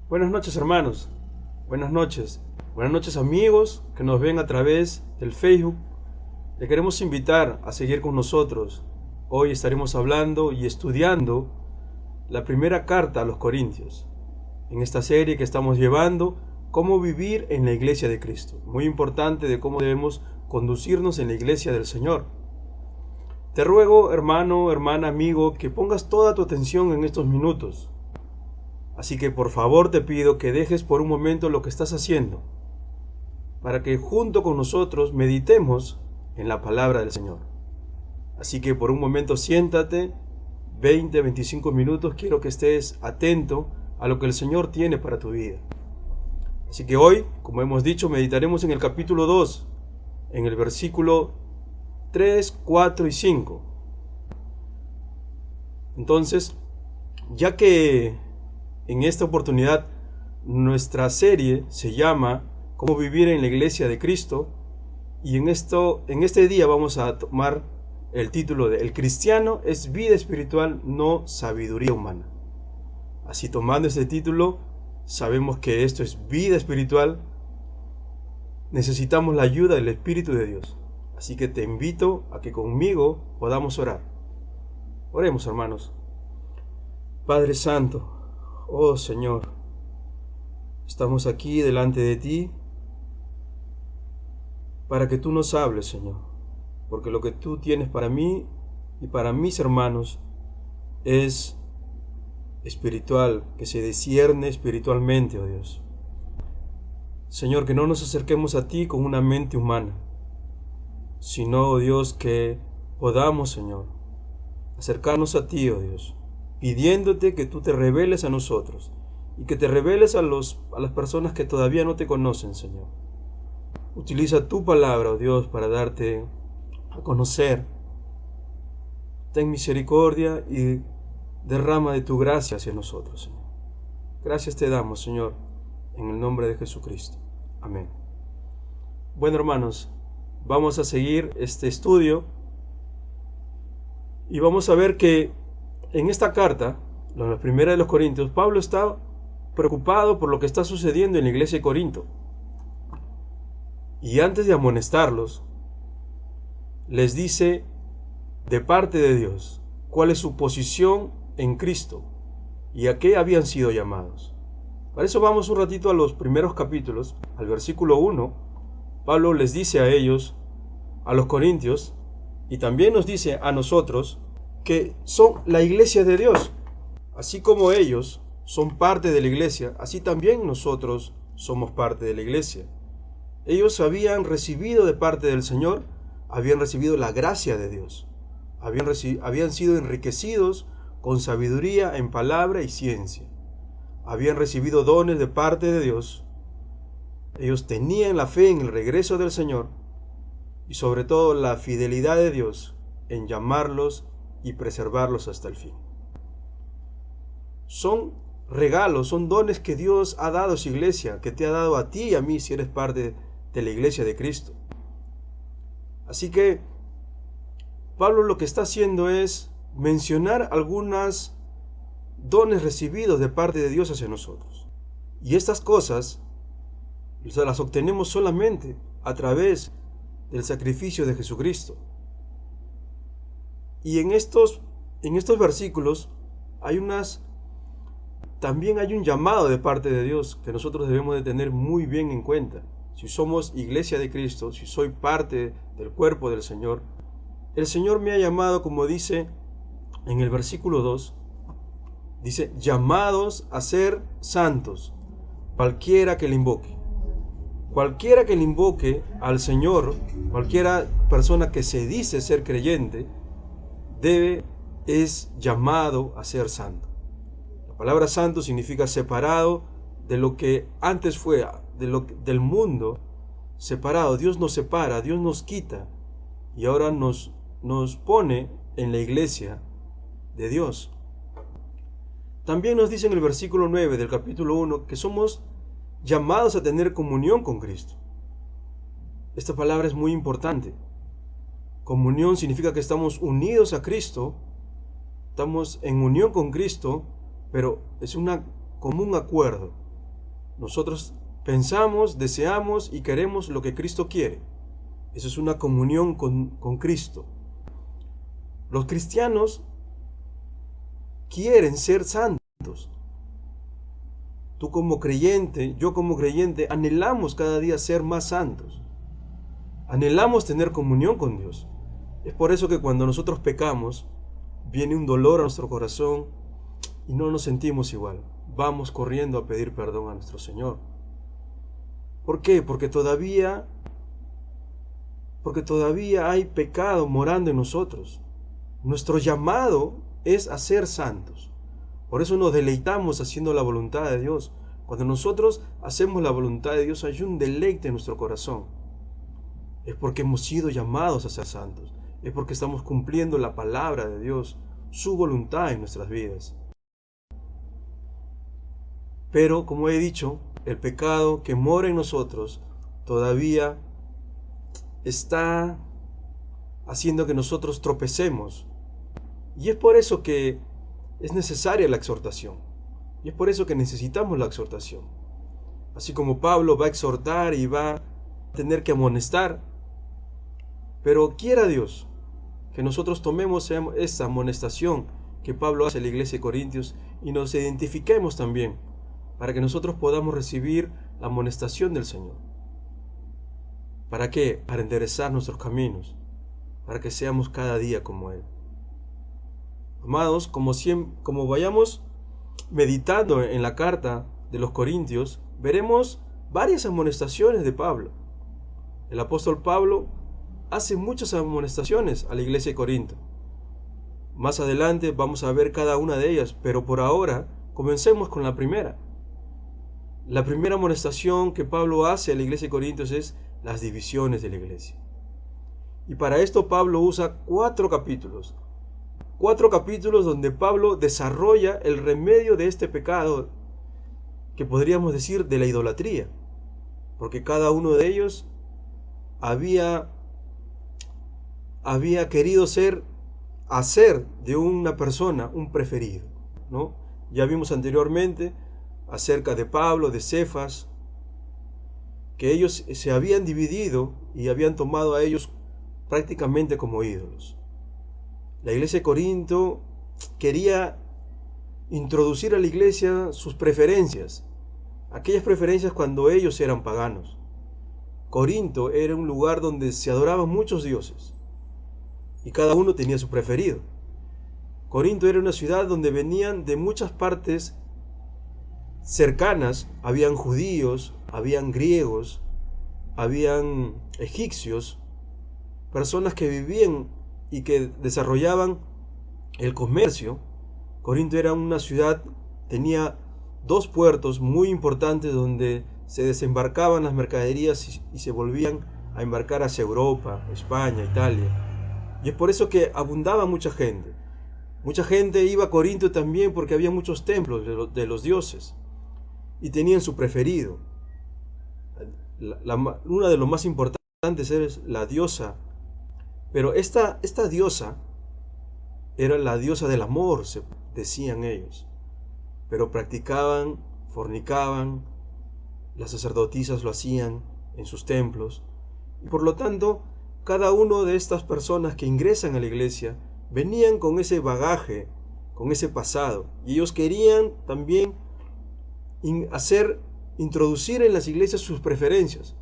Buenas noches, hermanos. Buenas noches. Buenas noches, amigos que nos ven a través del Facebook. Le queremos invitar a seguir con nosotros. Hoy estaremos hablando y estudiando la primera carta a los Corintios. En esta serie que estamos llevando, cómo vivir en la iglesia de Cristo. Muy importante de cómo debemos conducirnos en la iglesia del Señor. Te ruego, hermano, hermana, amigo, que pongas toda tu atención en estos minutos. Así que por favor te pido que dejes por un momento lo que estás haciendo, para que junto con nosotros meditemos en la palabra del Señor. Así que por un momento siéntate, 25 minutos, quiero que estés atento a lo que el Señor tiene para tu vida. Así que hoy, como hemos dicho, meditaremos en el capítulo 2, en el versículo 3, 4 y 5. Entonces, ya que en esta oportunidad nuestra serie se llama Cómo vivir en la iglesia de Cristo, y en este día vamos a tomar el título de El cristiano es vida espiritual, no sabiduría humana. Así, tomando este título, sabemos que esto es vida espiritual. Necesitamos la ayuda del Espíritu de Dios. Así que te invito a que conmigo podamos orar. Oremos, hermanos. Padre Santo, oh Señor, estamos aquí delante de ti para que tú nos hables, Señor, porque lo que tú tienes para mí y para mis hermanos es espiritual, que se discierne espiritualmente, oh Dios. Señor, que no nos acerquemos a ti con una mente humana, sino, oh Dios, que podamos, Señor, acercarnos a ti, oh Dios, pidiéndote que tú te reveles a nosotros y que te reveles a las personas que todavía no te conocen, Señor. Utiliza tu palabra, oh Dios, para darte a conocer. Ten misericordia y derrama de tu gracia hacia nosotros, Señor. Gracias te damos, Señor, en el nombre de Jesucristo. Amén. Bueno, hermanos, vamos a seguir este estudio y vamos a ver que en esta carta, la primera de los Corintios, Pablo está preocupado por lo que está sucediendo en la iglesia de Corinto. Y antes de amonestarlos, les dice de parte de Dios cuál es su posición en Cristo y a qué habían sido llamados. Para eso vamos un ratito a los primeros capítulos, al versículo 1. Pablo les dice a ellos, a los corintios, y también nos dice a nosotros, que son la iglesia de Dios. Así como ellos son parte de la iglesia, así también nosotros somos parte de la iglesia. Ellos habían recibido de parte del Señor, habían recibido la gracia de Dios, habían sido enriquecidos con sabiduría en palabra y ciencia, habían recibido dones de parte de Dios. Ellos tenían la fe en el regreso del Señor y sobre todo la fidelidad de Dios en llamarlos y preservarlos hasta el fin. Son regalos, son dones que Dios ha dado a su iglesia, que te ha dado a ti y a mí si eres parte de la iglesia de Cristo. Así que Pablo lo que está haciendo es mencionar algunos dones recibidos de parte de Dios hacia nosotros. Y estas cosas las obtenemos solamente a través del sacrificio de Jesucristo. Y en estos versículos también hay un llamado de parte de Dios que nosotros debemos de tener muy bien en cuenta. Si somos iglesia de Cristo, si soy parte del cuerpo del Señor, el Señor me ha llamado, como dice en el versículo 2, dice, llamados a ser santos, cualquiera que le invoque. Cualquiera que le invoque al Señor, cualquiera persona que se dice ser creyente, es llamado a ser santo. La palabra santo significa separado de lo que antes fue, del mundo, separado. Dios nos separa, Dios nos quita y ahora nos pone en la iglesia de Dios. También nos dice en el versículo 9 del capítulo 1 que somos llamados a tener comunión con Cristo. Esta palabra es muy importante. Comunión significa que estamos unidos a Cristo, estamos en unión con Cristo, pero es un común acuerdo. Nosotros pensamos, deseamos y queremos lo que Cristo quiere. Eso es una comunión con Cristo. Los cristianos quieren ser santos. Tú como creyente, yo como creyente, anhelamos cada día ser más santos. Anhelamos tener comunión con Dios. Es por eso que cuando nosotros pecamos, viene un dolor a nuestro corazón y no nos sentimos igual. Vamos corriendo a pedir perdón a nuestro Señor. ¿Por qué? Porque todavía hay pecado morando en nosotros. Nuestro llamado es a ser santos. Por eso nos deleitamos haciendo la voluntad de Dios. Cuando nosotros hacemos la voluntad de Dios, hay un deleite en nuestro corazón. Es porque hemos sido llamados a ser santos. Es porque estamos cumpliendo la palabra de Dios, su voluntad en nuestras vidas. Pero, como he dicho, el pecado que mora en nosotros todavía está haciendo que nosotros tropecemos. Y es por eso que es necesaria la exhortación. Y es por eso que necesitamos la exhortación. Así como Pablo va a exhortar y va a tener que amonestar. Pero quiera Dios que nosotros tomemos esa amonestación que Pablo hace a la iglesia de Corintios y nos identifiquemos también para que nosotros podamos recibir la amonestación del Señor. ¿Para qué? Para enderezar nuestros caminos, para que seamos cada día como Él. Amados, como vayamos meditando en la carta de los Corintios, veremos varias amonestaciones de Pablo. El apóstol Pablo hace muchas amonestaciones a la iglesia de Corinto. Más adelante vamos a ver cada una de ellas, pero por ahora comencemos con la primera. La primera amonestación que Pablo hace a la iglesia de Corintios es las divisiones de la iglesia. Y para esto Pablo usa 4 capítulos. 4 capítulos donde Pablo desarrolla el remedio de este pecado, que podríamos decir de la idolatría, porque cada uno de ellos había querido hacer de una persona un preferido, ¿no? Ya vimos anteriormente acerca de Pablo, de Cefas, que ellos se habían dividido y habían tomado a ellos prácticamente como ídolos. La iglesia de Corinto quería introducir a la iglesia sus preferencias, aquellas preferencias cuando ellos eran paganos. Corinto era un lugar donde se adoraban muchos dioses y cada uno tenía su preferido. Corinto era una ciudad donde venían de muchas partes cercanas, habían judíos, habían griegos, habían egipcios, personas que vivían y que desarrollaban el comercio. Corinto era una ciudad, tenía 2 puertos muy importantes donde se desembarcaban las mercaderías y se volvían a embarcar hacia Europa, España, Italia. Y es por eso que abundaba mucha gente. Mucha gente iba a Corinto también porque había muchos templos de los dioses y tenían su preferido. Una de los más importantes es la diosa. Pero esta diosa era la diosa del amor, se decían ellos. Pero practicaban, fornicaban, las sacerdotisas lo hacían en sus templos. Y por lo tanto, cada una de estas personas que ingresan a la iglesia venían con ese bagaje, con ese pasado. Y ellos querían también introducir en las iglesias sus preferencias.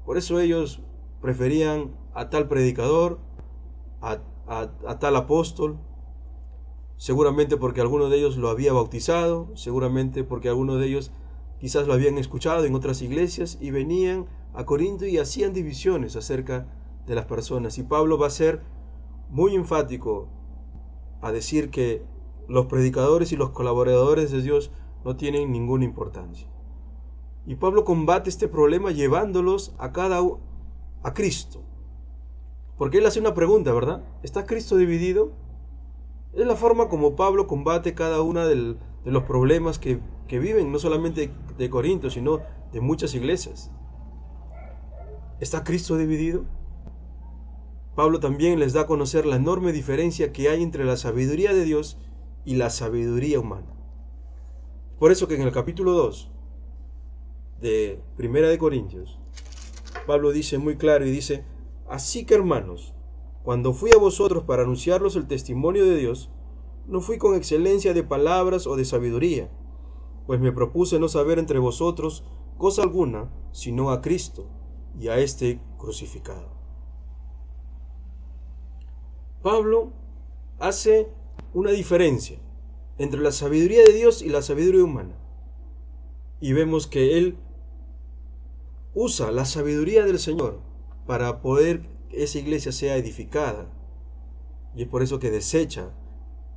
Por eso ellos preferían a tal predicador, a tal apóstol, seguramente porque alguno de ellos lo había bautizado, seguramente porque alguno de ellos quizás lo habían escuchado en otras iglesias y venían a Corinto y hacían divisiones acerca de las personas. Y Pablo va a ser muy enfático a decir que los predicadores y los colaboradores de Dios no tienen ninguna importancia. Y Pablo combate este problema llevándolos a Cristo. Porque él hace una pregunta, ¿verdad? ¿Está Cristo dividido? Es la forma como Pablo combate cada uno de los problemas que viven, no solamente de Corinto, sino de muchas iglesias. ¿Está Cristo dividido? Pablo también les da a conocer la enorme diferencia que hay entre la sabiduría de Dios y la sabiduría humana. Por eso que en el capítulo 2 de Primera de Corintios, Pablo dice muy claro y dice: así que, hermanos, cuando fui a vosotros para anunciarlos el testimonio de Dios, no fui con excelencia de palabras o de sabiduría, pues me propuse no saber entre vosotros cosa alguna, sino a Cristo y a este crucificado. Pablo hace una diferencia entre la sabiduría de Dios y la sabiduría humana. Y vemos que él usa la sabiduría del Señor para poder que esa iglesia sea edificada. Y es por eso que desecha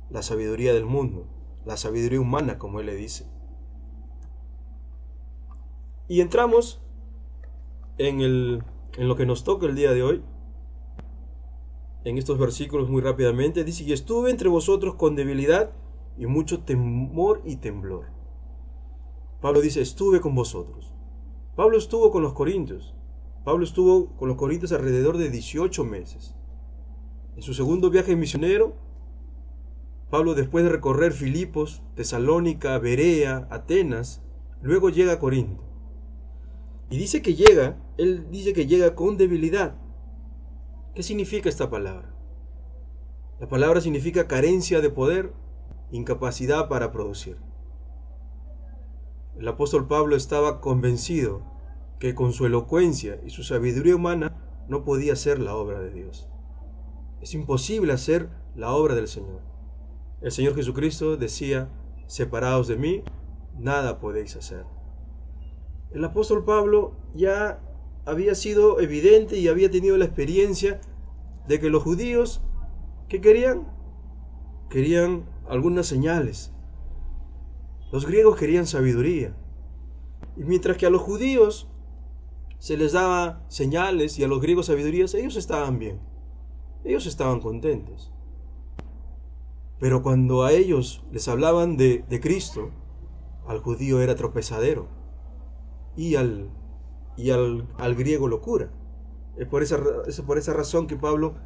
la sabiduría del mundo, la sabiduría humana, como él le dice. Y entramos en lo que nos toca el día de hoy. En estos versículos muy rápidamente dice: y estuve entre vosotros con debilidad y mucho temor y temblor. Pablo dice: estuve con vosotros. Pablo estuvo con los corintios. Pablo estuvo con los corintios alrededor de 18 meses. En su segundo viaje misionero, Pablo, después de recorrer Filipos, Tesalónica, Berea, Atenas, luego llega a Corinto. Y él dice que llega con debilidad. ¿Qué significa esta palabra? La palabra significa carencia de poder, incapacidad para producir. El apóstol Pablo estaba convencido que con su elocuencia y su sabiduría humana no podía hacer la obra de Dios. Es imposible hacer la obra del Señor. El Señor Jesucristo decía: separados de mí, nada podéis hacer. El apóstol Pablo ya había sido evidente y había tenido la experiencia de que los judíos, ¿qué querían? Querían algunas señales. Los griegos querían sabiduría. Y mientras que a los judíos se les daba señales y a los griegos sabidurías, ellos estaban bien. Ellos estaban contentos. Pero cuando a ellos les hablaban de Cristo, al judío era tropezadero y al griego locura. Es por esa razón que Pablo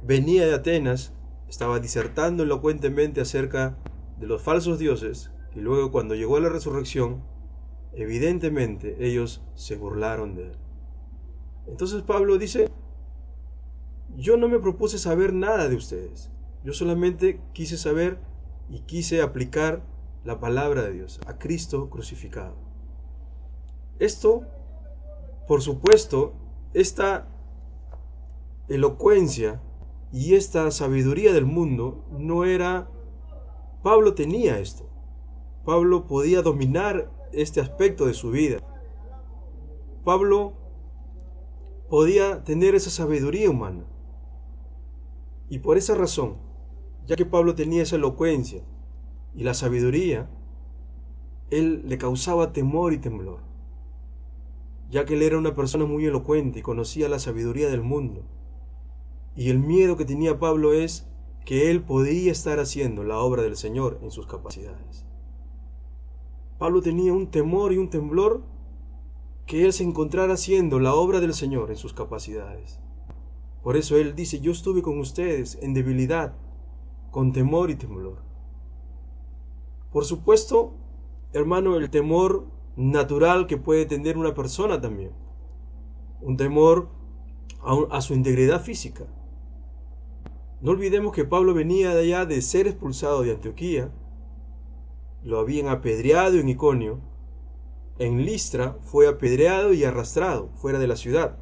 venía de Atenas, estaba disertando elocuentemente acerca de los falsos dioses, y luego, cuando llegó a la resurrección, evidentemente ellos se burlaron de él. Entonces Pablo dice: yo no me propuse saber nada de ustedes, yo solamente quise saber y quise aplicar la palabra de Dios, a Cristo crucificado. Esto, por supuesto, esta elocuencia y esta sabiduría del mundo no era... Pablo tenía esto. Pablo podía dominar este aspecto de su vida. Pablo podía tener esa sabiduría humana. Y por esa razón, ya que Pablo tenía esa elocuencia y la sabiduría, él le causaba temor y temblor, ya que él era una persona muy elocuente y conocía la sabiduría del mundo. Y el miedo que tenía Pablo es que él podía estar haciendo la obra del Señor en sus capacidades. Pablo tenía un temor y un temblor que él se encontrara haciendo la obra del Señor en sus capacidades. Por eso él dice: yo estuve con ustedes en debilidad, con temor y temblor. Por supuesto, hermano, el temor natural que puede tener una persona también. Un temor a su integridad física. No olvidemos que Pablo venía de allá de ser expulsado de Antioquía. Lo habían apedreado en Iconio. En Listra fue apedreado y arrastrado fuera de la ciudad.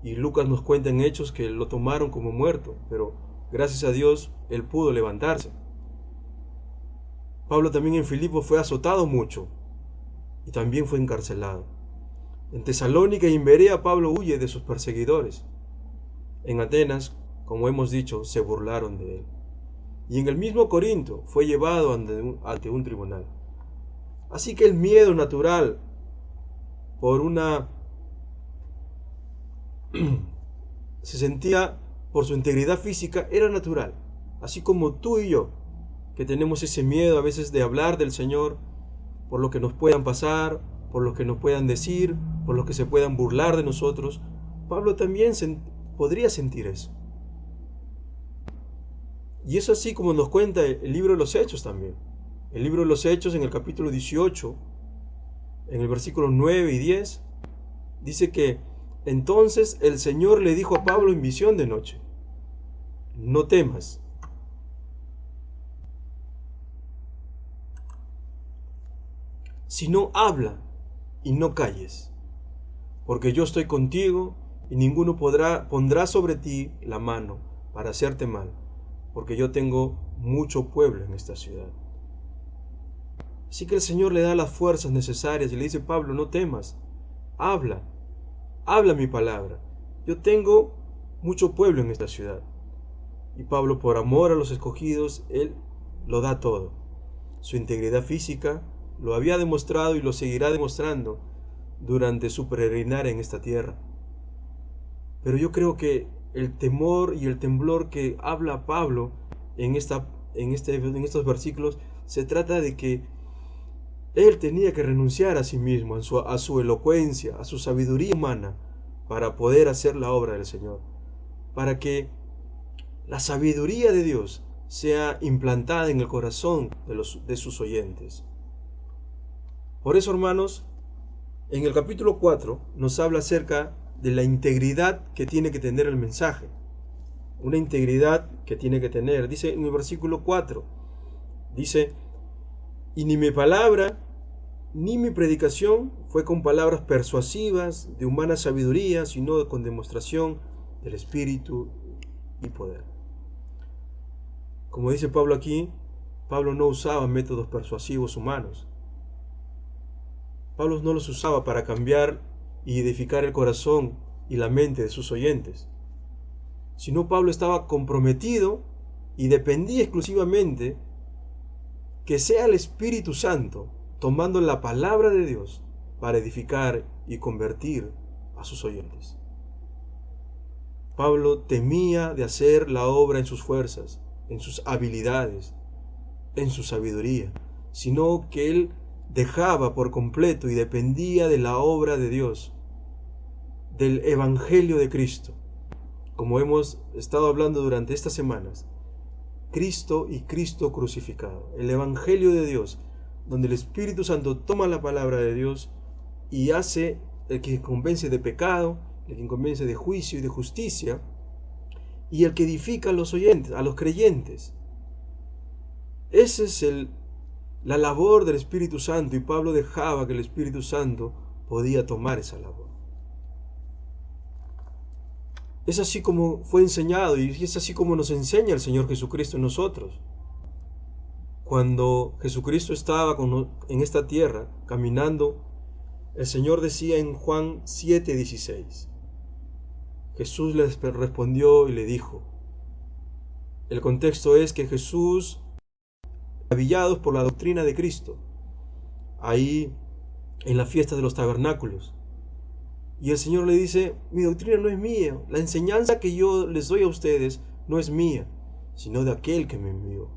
Y Lucas nos cuenta en Hechos que lo tomaron como muerto, pero gracias a Dios él pudo levantarse. Pablo también en Filipos fue azotado mucho y también fue encarcelado. En Tesalónica y en Berea Pablo huye de sus perseguidores. En Atenas, como hemos dicho, se burlaron de él. Y en el mismo Corinto fue llevado ante un tribunal. Así que el miedo natural por se sentía por su integridad física era natural. Así como tú y yo, que tenemos ese miedo a veces de hablar del Señor por lo que nos puedan pasar, por lo que nos puedan decir, por lo que se puedan burlar de nosotros. Pablo también podría sentir eso. Y es así como nos cuenta el libro de los Hechos también. El libro de los Hechos, en el capítulo 18, en el versículo 9 y 10, dice que entonces el Señor le dijo a Pablo en visión de noche: no temas, sino habla y no calles, porque yo estoy contigo y ninguno pondrá sobre ti la mano para hacerte mal, porque yo tengo mucho pueblo en esta ciudad. Así que el Señor le da las fuerzas necesarias y le dice: Pablo, no temas, habla mi palabra. Yo tengo mucho pueblo en esta ciudad. Y Pablo, por amor a los escogidos, él lo da todo. Su integridad física lo había demostrado y lo seguirá demostrando durante su peregrinar en esta tierra. Pero yo creo que el temor y el temblor que habla Pablo en estos versículos, se trata de que él tenía que renunciar a sí mismo, a su elocuencia, a su sabiduría humana, para poder hacer la obra del Señor, para que la sabiduría de Dios sea implantada en el corazón de sus oyentes. Por eso, hermanos, en el capítulo 4 nos habla acerca de la integridad que tiene que tener el mensaje. Una integridad que tiene que tener. Dice en el versículo 4, dice: y ni mi palabra ni mi predicación fue con palabras persuasivas de humana sabiduría, sino con demostración del Espíritu y poder. Como dice Pablo aquí, Pablo no usaba métodos persuasivos humanos. Pablo no los usaba para cambiar y edificar el corazón y la mente de sus oyentes, sino Pablo estaba comprometido y dependía exclusivamente que sea el Espíritu Santo tomando la palabra de Dios para edificar y convertir a sus oyentes. Pablo temía de hacer la obra en sus fuerzas, en sus habilidades, en su sabiduría, sino que él dejaba por completo y dependía de la obra de Dios, del Evangelio de Cristo. Como hemos estado hablando durante estas semanas, Cristo y Cristo crucificado, el Evangelio de Dios, donde el Espíritu Santo toma la palabra de Dios y hace el que convence de pecado, el que convence de juicio y de justicia, y el que edifica a los oyentes, a los creyentes. Esa es la labor del Espíritu Santo, y Pablo dejaba que el Espíritu Santo podía tomar esa labor. Es así como fue enseñado y es así como nos enseña el Señor Jesucristo en nosotros. Cuando Jesucristo estaba en esta tierra caminando, el Señor decía en Juan 7:16, Jesús les respondió y le dijo, el contexto es que Jesús, maravillados por la doctrina de Cristo, ahí en la fiesta de los tabernáculos, y el Señor le dice, mi doctrina no es mía, la enseñanza que yo les doy a ustedes no es mía, sino de aquel que me envió.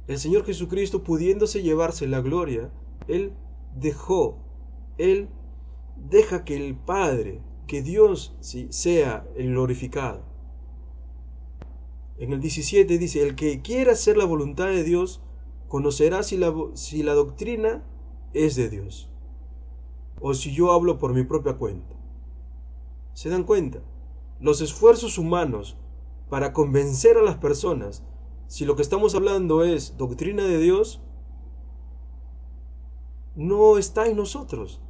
El Señor Jesucristo, pudiéndose llevarse la gloria, Él deja que el Padre, que Dios sea el glorificado. En el 17 dice, el que quiera hacer la voluntad de Dios, conocerá si la doctrina es de Dios, o si yo hablo por mi propia cuenta. ¿Se dan cuenta? Los esfuerzos humanos para convencer a las personas, si lo que estamos hablando es doctrina de Dios, no está en nosotros,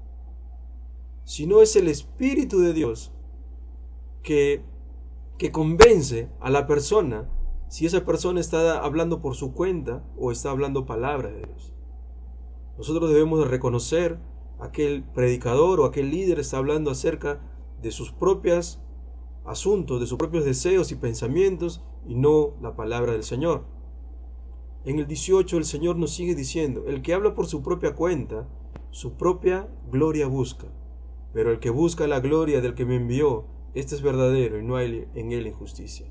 sino es el Espíritu de Dios que convence a la persona si esa persona está hablando por su cuenta o está hablando palabra de Dios. Nosotros debemos de reconocer aquel predicador o aquel líder está hablando acerca de sus propios asuntos, de sus propios deseos y pensamientos y no la palabra del Señor. En el 18 el Señor nos sigue diciendo, el que habla por su propia cuenta, su propia gloria busca, pero el que busca la gloria del que me envió, este es verdadero y no hay en él injusticia.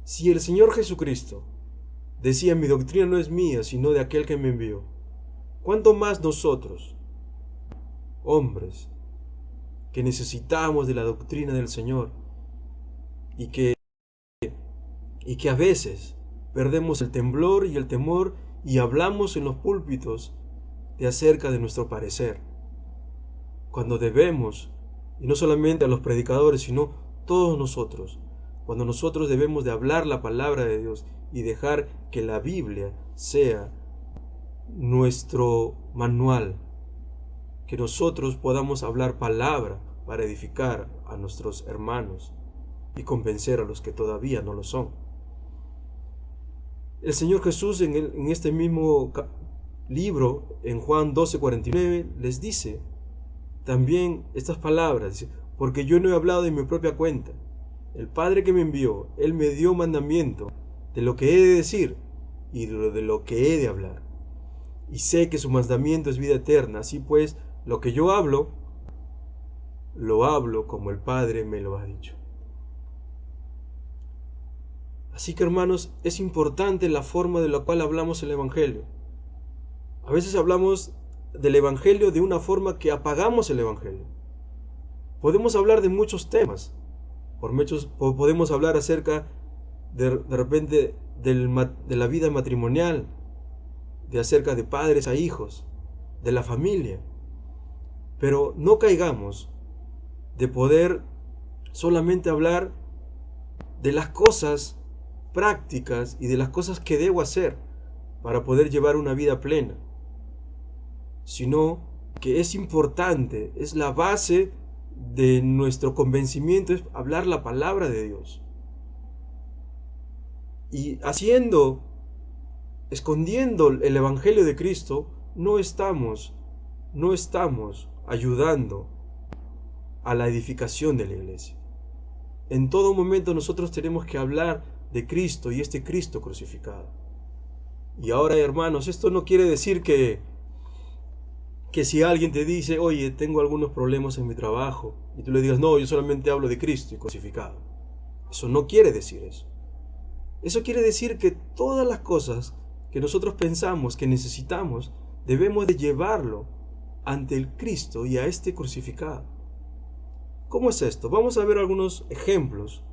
Si el Señor Jesucristo decía, mi doctrina no es mía, sino de aquel que me envió, ¿cuánto más nosotros, hombres, que necesitamos de la doctrina del Señor y que a veces perdemos el temblor y el temor y hablamos en los púlpitos de acerca de nuestro parecer. Cuando debemos, y no solamente a los predicadores, sino todos nosotros, cuando nosotros debemos de hablar la palabra de Dios y dejar que la Biblia sea nuestro manual, que nosotros podamos hablar palabra para edificar a nuestros hermanos y convencer a los que todavía no lo son. El Señor Jesús en este mismo libro, en Juan 12:49, les dice también estas palabras, dice: porque yo no he hablado de mi propia cuenta. El Padre que me envió, Él me dio mandamiento de lo que he de decir y de lo que he de hablar. Y sé que su mandamiento es vida eterna. Así pues, lo que yo hablo, lo hablo como el Padre me lo ha dicho. Así que, hermanos, es importante la forma de la cual hablamos el Evangelio. A veces hablamos del Evangelio de una forma que apagamos el Evangelio. Podemos hablar de muchos temas. Podemos hablar acerca de repente de la vida matrimonial, de acerca de padres a hijos, de la familia. Pero no caigamos de poder solamente hablar de las cosas prácticas y de las cosas que debo hacer para poder llevar una vida plena, sino que es importante, es la base de nuestro convencimiento, es hablar la palabra de Dios. Y escondiendo el Evangelio de Cristo, no estamos ayudando a la edificación de la iglesia. En todo momento nosotros tenemos que hablar de Cristo y este Cristo crucificado. Y ahora, hermanos, esto no quiere decir que si alguien te dice: oye, tengo algunos problemas en mi trabajo, y tú le digas: no, yo solamente hablo de Cristo y crucificado. Eso no quiere decir eso. Eso quiere decir que todas las cosas que nosotros pensamos que necesitamos, debemos de llevarlo ante el Cristo y a este crucificado. ¿Cómo es esto? Vamos a ver algunos ejemplos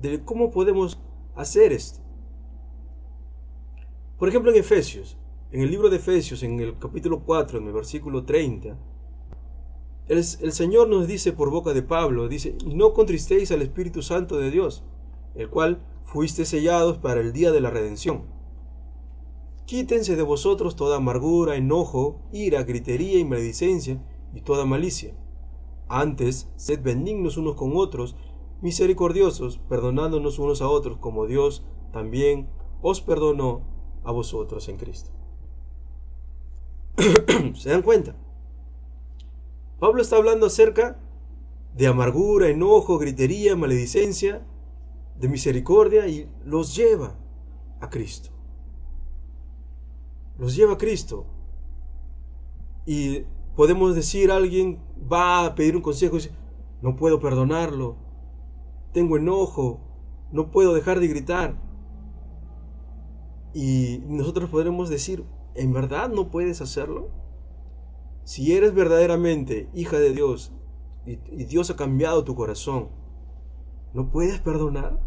de cómo podemos hacer esto. Por ejemplo, en Efesios, en el libro de Efesios, en el capítulo 4, en el versículo 30, el Señor nos dice por boca de Pablo, dice: y no contristéis al Espíritu Santo de Dios, el cual fuiste sellados para el día de la redención. Quítense de vosotros toda amargura, enojo, ira, gritería y maledicencia y toda malicia. Antes, sed benignos unos con otros, misericordiosos, perdonándonos unos a otros, como Dios también os perdonó a vosotros en Cristo. ¿Se dan cuenta? Pablo está hablando acerca de amargura, enojo, gritería, maledicencia, de misericordia, y los lleva a Cristo. Los lleva a Cristo. Y podemos decir, alguien va a pedir un consejo y dice: no puedo perdonarlo, tengo enojo, no puedo dejar de gritar. Y nosotros podremos decir: ¿en verdad no puedes hacerlo? Si eres verdaderamente hija de Dios y Dios ha cambiado tu corazón, ¿no puedes perdonar?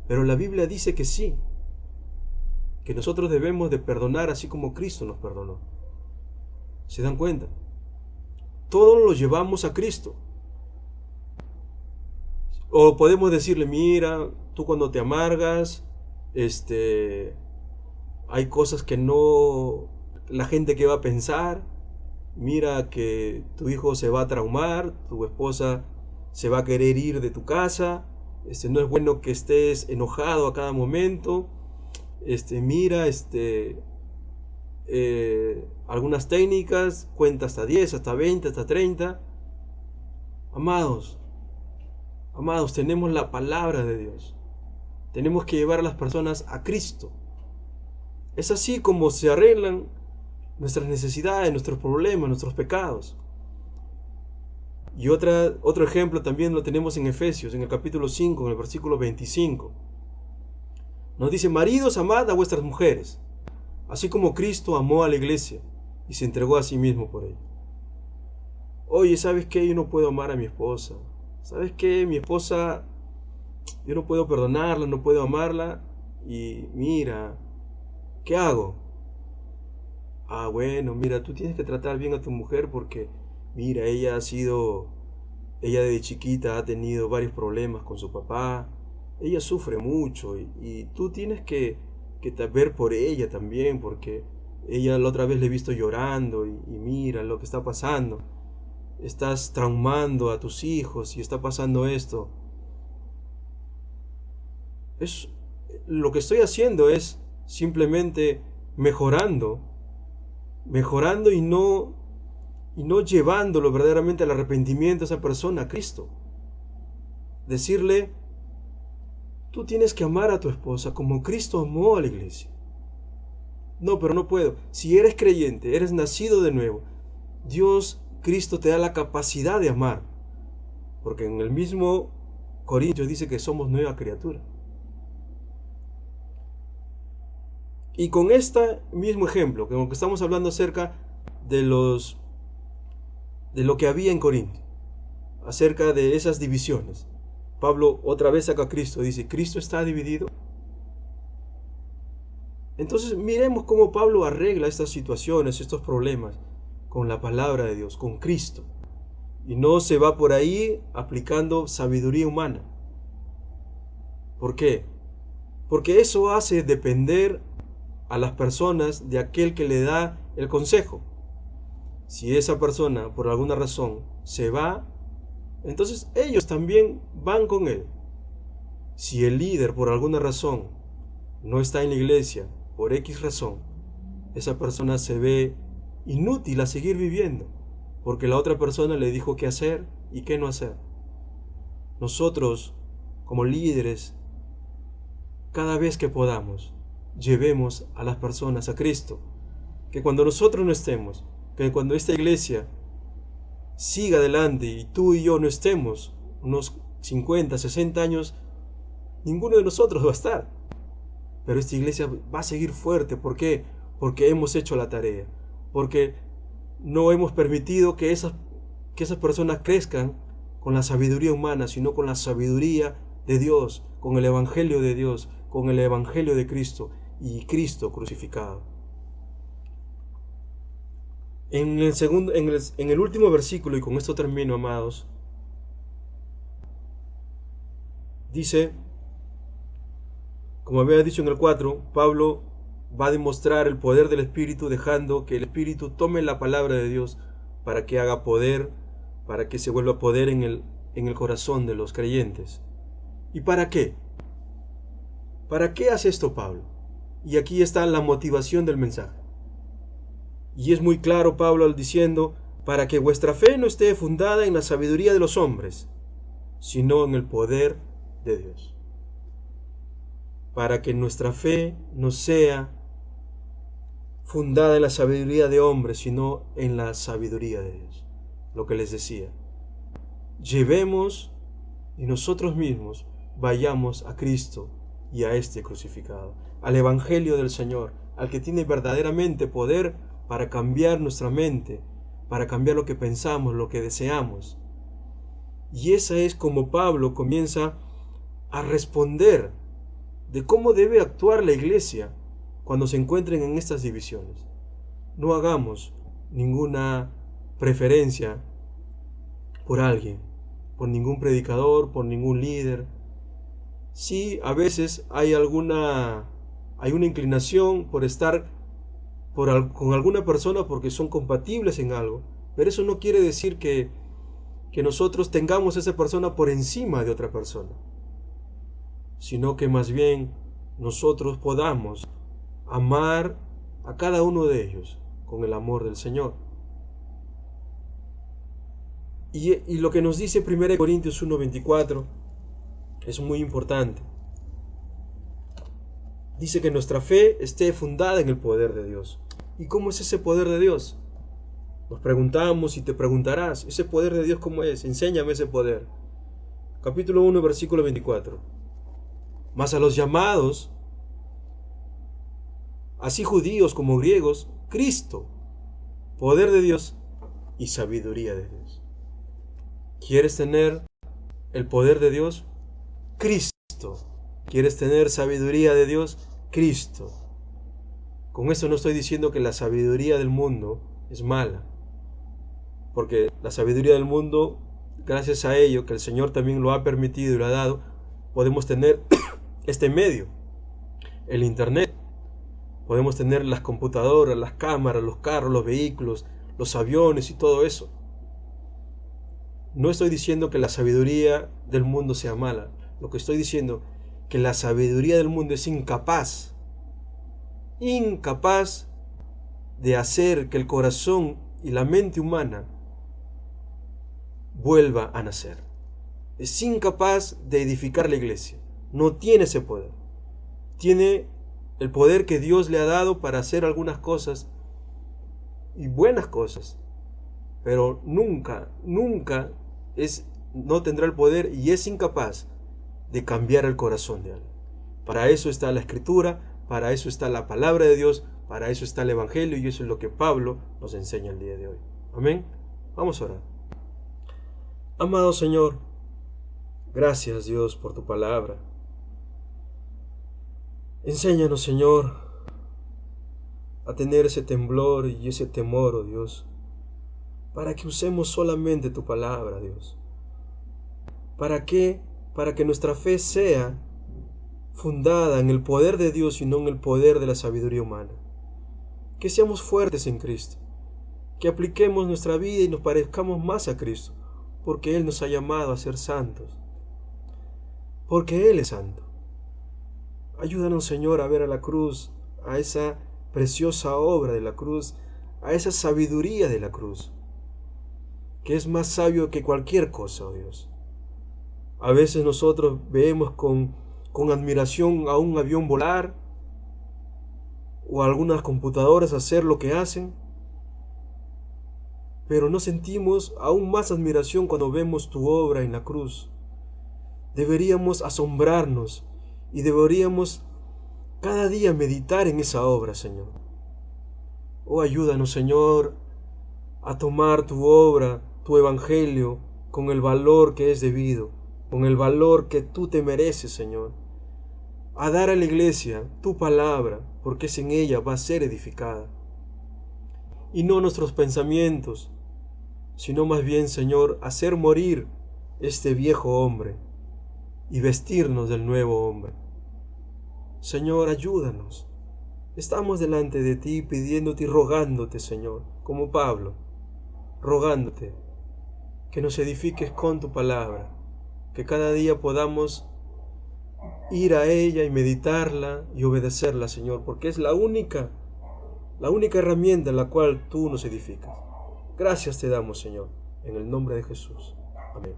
Pero la Biblia dice que sí, que nosotros debemos de perdonar así como Cristo nos perdonó. ¿Se dan cuenta? Todo lo llevamos a Cristo. O podemos decirle: mira, tú cuando te amargas, hay cosas que no, la gente que va a pensar, mira que tu hijo se va a traumar, tu esposa se va a querer ir de tu casa, no es bueno que estés enojado a cada momento, mira, algunas técnicas, cuenta hasta 10, hasta 20, hasta 30. Amados, tenemos la palabra de Dios. Tenemos que llevar a las personas a Cristo. Es así como se arreglan nuestras necesidades, nuestros problemas, nuestros pecados. Y otro ejemplo también lo tenemos en Efesios, en el capítulo 5, en el versículo 25. Nos dice: maridos, amad a vuestras mujeres, así como Cristo amó a la iglesia y se entregó a sí mismo por ella. Oye, ¿sabes qué? Yo no puedo amar a mi esposa. ¿Sabes qué? Mi esposa, yo no puedo perdonarla, no puedo amarla. Y mira, ¿qué hago? bueno, mira, tú tienes que tratar bien a tu mujer porque, mira, ella de chiquita ha tenido varios problemas con su papá, ella sufre mucho y tú tienes que ver por ella también porque ella la otra vez le he visto llorando y mira lo que está pasando. Estás traumando a tus hijos y está pasando esto. Es, lo que estoy haciendo es simplemente mejorando, mejorando y no llevándolo verdaderamente al arrepentimiento a esa persona, a Cristo. Decirle, tú tienes que amar a tu esposa como Cristo amó a la iglesia. No, pero no puedo. Si eres creyente, eres nacido de nuevo, Dios, Cristo te da la capacidad de amar. Porque en el mismo Corintios dice que somos nueva criatura. Y con este mismo ejemplo, con lo que estamos hablando acerca de lo que había en Corinto, acerca de esas divisiones, Pablo otra vez saca a Cristo, dice, ¿Cristo está dividido? Entonces miremos cómo Pablo arregla estas situaciones, estos problemas, con la palabra de Dios, con Cristo. Y no se va por ahí aplicando sabiduría humana. ¿Por qué? Porque eso hace depender a las personas de aquel que le da el consejo. Si esa persona por alguna razón se va, entonces ellos también van con él. Si el líder por alguna razón no está en la iglesia, por X razón, esa persona se ve inútil a seguir viviendo, porque la otra persona le dijo qué hacer y qué no hacer. Nosotros, como líderes, cada vez que podamos, llevemos a las personas a Cristo. Que cuando nosotros no estemos, que cuando esta iglesia siga adelante y tú y yo no estemos, unos 50, 60 años, ninguno de nosotros va a estar. Pero esta iglesia va a seguir fuerte. ¿Por qué? Porque hemos hecho la tarea. Porque no hemos permitido que esas personas crezcan con la sabiduría humana, sino con la sabiduría de Dios, con el Evangelio de Dios, con el Evangelio de Cristo y Cristo crucificado. En el último versículo, y con esto termino, amados, dice, como había dicho en el 4, Pablo va a demostrar el poder del Espíritu, dejando que el Espíritu tome la palabra de Dios para que haga poder, para que se vuelva poder en el corazón de los creyentes. ¿Y para qué? ¿Para qué hace esto Pablo? Y aquí está la motivación del mensaje. Y es muy claro Pablo al diciendo, para que vuestra fe no esté fundada en la sabiduría de los hombres, sino en el poder de Dios. Para que nuestra fe no sea fundada en la sabiduría de hombres, sino en la sabiduría de Dios. Lo que les decía. Llevemos y nosotros mismos vayamos a Cristo y a este crucificado, al Evangelio del Señor, al que tiene verdaderamente poder para cambiar nuestra mente, para cambiar lo que pensamos, lo que deseamos. Y esa es como Pablo comienza a responder de cómo debe actuar la iglesia cuando se encuentren en estas divisiones. No hagamos ninguna preferencia por alguien, por ningún predicador, por ningún líder. Sí, a veces hay una inclinación por estar con alguna persona porque son compatibles en algo, pero eso no quiere decir que nosotros tengamos a esa persona por encima de otra persona, sino que más bien nosotros podamos amar a cada uno de ellos con el amor del Señor. Y lo que nos dice 1 Corintios 1:24 es muy importante. Dice que nuestra fe esté fundada en el poder de Dios. ¿Y cómo es ese poder de Dios? Nos preguntamos y te preguntarás, ¿ese poder de Dios cómo es? Enséñame ese poder. Capítulo 1, versículo 24. Mas a los llamados, así judíos como griegos, Cristo, poder de Dios y sabiduría de Dios. ¿Quieres tener el poder de Dios? Cristo. ¿Quieres tener sabiduría de Dios? Cristo. Con esto no estoy diciendo que la sabiduría del mundo es mala, porque la sabiduría del mundo, gracias a ello, que el Señor también lo ha permitido y lo ha dado, podemos tener este medio, el Internet. Podemos tener las computadoras, las cámaras, los carros, los vehículos, los aviones y todo eso. No estoy diciendo que la sabiduría del mundo sea mala. Lo que estoy diciendo es que la sabiduría del mundo es incapaz de hacer que el corazón y la mente humana vuelva a nacer. Es incapaz de edificar la iglesia. No tiene ese poder. Tiene el poder que Dios le ha dado para hacer algunas cosas y buenas cosas, pero nunca no tendrá el poder y es incapaz de cambiar el corazón de alguien. Para eso está la Escritura, para eso está la palabra de Dios, para eso está el Evangelio, y eso es lo que Pablo nos enseña el día de hoy. Amén. Vamos a orar. Amado Señor, gracias Dios por tu palabra. Enséñanos, Señor, a tener ese temblor y ese temor, oh Dios, para que usemos solamente tu palabra, Dios. ¿Para qué? Para que nuestra fe sea fundada en el poder de Dios y no en el poder de la sabiduría humana. Que seamos fuertes en Cristo, que apliquemos nuestra vida y nos parezcamos más a Cristo, porque Él nos ha llamado a ser santos, porque Él es santo. Ayúdanos, Señor, a ver a la cruz, a esa preciosa obra de la cruz, a esa sabiduría de la cruz, que es más sabio que cualquier cosa, oh Dios. A veces nosotros vemos con admiración a un avión volar o a algunas computadoras hacer lo que hacen, pero no sentimos aún más admiración cuando vemos tu obra en la cruz. Deberíamos asombrarnos y deberíamos cada día meditar en esa obra, Señor. Oh, ayúdanos, Señor, a tomar tu obra, tu evangelio, con el valor que es debido, con el valor que tú te mereces, Señor. A dar a la iglesia tu palabra, porque sin ella va a ser edificada. Y no nuestros pensamientos, sino más bien, Señor, hacer morir este viejo hombre y vestirnos del nuevo hombre. Señor, ayúdanos. Estamos delante de ti pidiéndote y rogándote, Señor, como Pablo, rogándote que nos edifiques con tu palabra, que cada día podamos ir a ella y meditarla y obedecerla, Señor, porque es la única herramienta en la cual tú nos edificas. Gracias te damos, Señor, en el nombre de Jesús. Amén.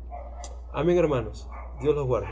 Amén, hermanos. Dios los guarde.